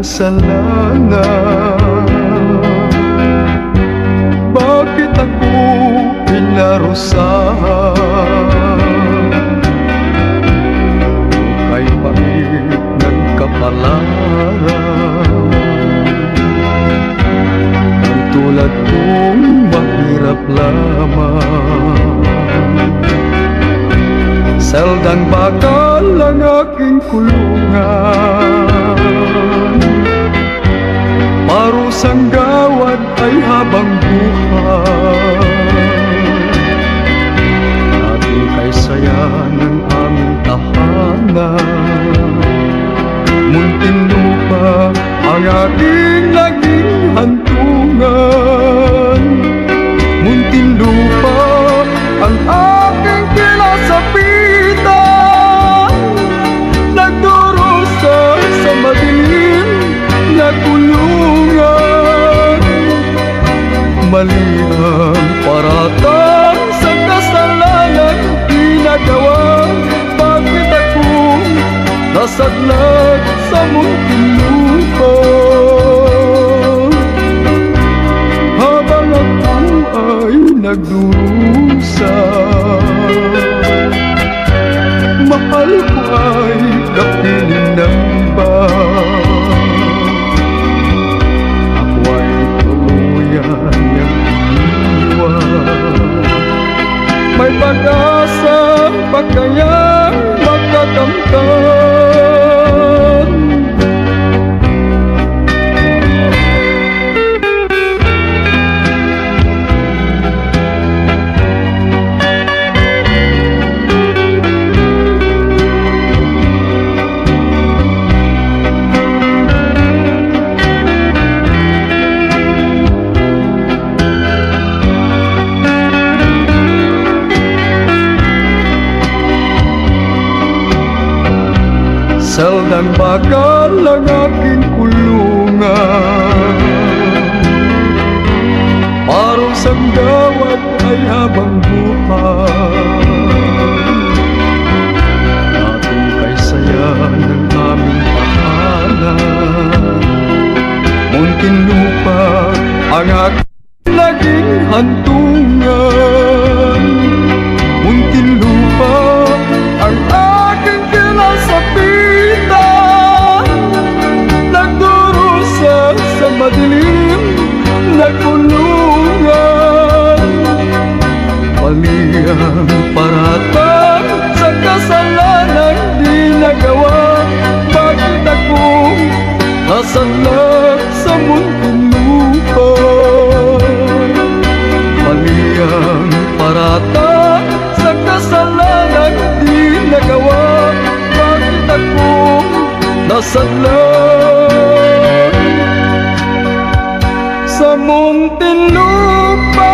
kasalanan? Bakit ako pinarusahan? Kay pangit ng kapalaran, ang tulad kong mahirap lamang. Seldang bakal ang aking kulungan, parusang gawad ay habang buhay. Ating kay saya ng aming tahanan, Muntinlupa ang ating naging hantungan. Muntinlupa ang aking kinasapitan, nagdurusa sa madilim na kulungan. Mali ang paratang sa kasalanan ginagawa. Bakit ako nasadlak sa Muntinlupa? Habang ako ay nagdurusa, mahal ko ay kapiling ng iba. Ako ay tuluyan niyang iniwan. May pag-asa pa kayang makakamtan? Seldang bakal ang aking kulungan, parusang gawad ay habang buhay. Ating kay saya ng aming tahanan, Muntinlupa ang aking naging hantungan. Muntinlupa ang aking kinasapitan, nagdurusa sa madilim na kulungan. Mali ang paratang sa kasalanan di nagawa. Bakit ako nasadlak sa Muntinlupa? Mali ang paratang sa kasalanan di nagawa. Bakit ako nasadlak sa Muntinlupa?